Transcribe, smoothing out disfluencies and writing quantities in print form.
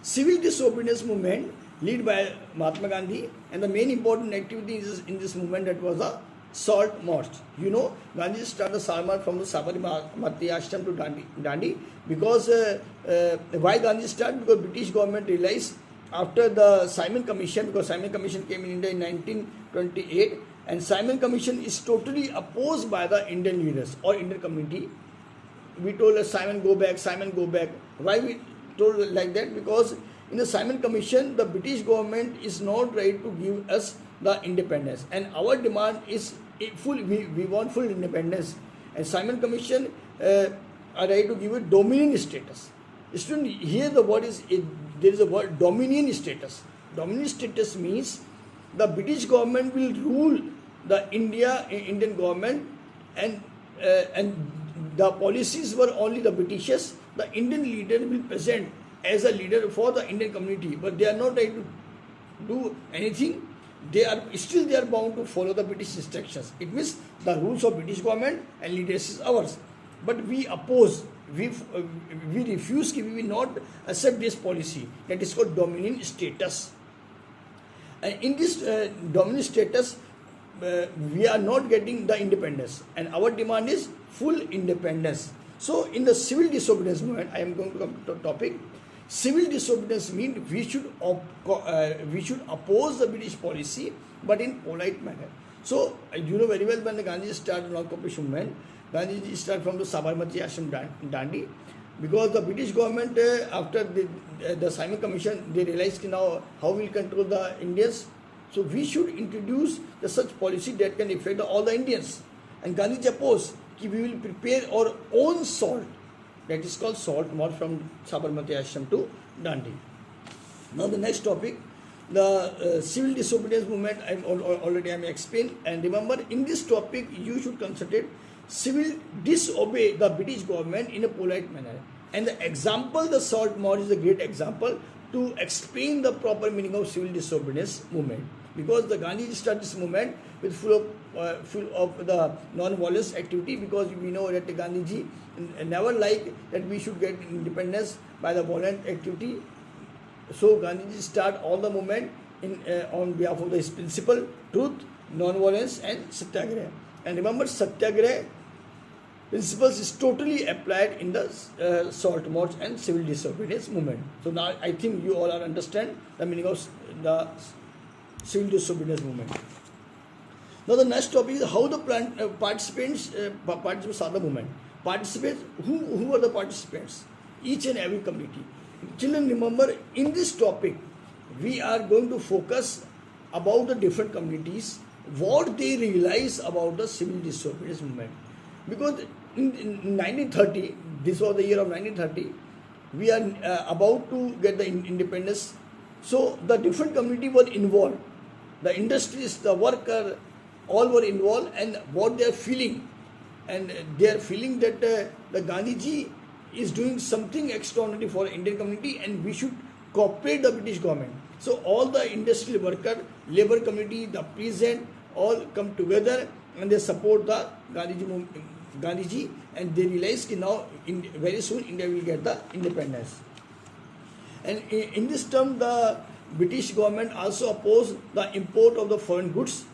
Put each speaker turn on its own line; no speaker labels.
civil disobedience movement led by Mahatma Gandhi, and the main important activity in this movement that was the salt march. You know, Gandhi started the salt march from the Sabarmati ashram to Dandi because why Gandhi started? Because British government realized after the Simon Commission, because Simon Commission came in India in 1928, and Simon Commission is totally opposed by the Indian leaders or Indian community. We told Simon go back, Simon go back. Why we told like that? Because in the Simon Commission, the British government is not ready to give us the independence, and our demand is full. We want full independence, and Simon Commission are ready to give it dominion status. Student, here the word is there is a word dominion status. Dominion status means the British government will rule the Indian government, and the policies were only the Britishers. The Indian leader will present as a leader for the Indian community, but they are not ready to do anything. They are bound to follow the British instructions. It means the rules of British government and leaders is ours. But we oppose, we refuse, we will not accept this policy. That is called dominion status. And in this dominion status, we are not getting the independence, and our demand is full independence. So in the civil disobedience movement, I am going to come to the topic. Civil disobedience means we should oppose the British policy, but in polite manner. So you know very well when the Gandhi started non-cooperation movement, Gandhi started from the Sabarmati ashram Dandi, because the British government after the Simon Commission, they realized now how we will control the Indians. So we should introduce such policy that can affect all the Indians. And Gandhi opposed that we will prepare our own salt. That is called salt march from Sabarmati ashram to Dandi. Now the next topic, the civil disobedience movement. I already explained. And remember, in this topic you should concentrate. Civil disobey the British government in a polite manner. And the example, the salt march is a great example to explain the proper meaning of civil disobedience movement. Because the Gandhi started this movement with full of the non-violence activity, because we know that the Gandhiji never liked that we should get independence by the violent activity. So Gandhiji started all the movement on behalf of his principle, truth, non-violence and satyagraha. And remember, satyagraha principles is totally applied in the salt march and civil disobedience movement. So now I think you all understand the meaning of the civil disobedience movement. Now the next topic is how the participants saw the movement. Participants, who are the participants? Each and every community. Children, remember, in this topic we are going to focus about the different communities, what they realize about the civil disobedience movement. Because in 1930, this was the year of 1930, we are about to get the independence. So the different community were involved. The industries, the worker, all were involved, and what they are feeling. And they are feeling that the Gandhiji is doing something extraordinary for the Indian community, and we should cooperate the British government. So all the industrial worker, labor community, the peasant, all come together and they support the Gandhiji, and they realize that now very soon India will get the independence. And in this term, the British government also opposed the import of the foreign goods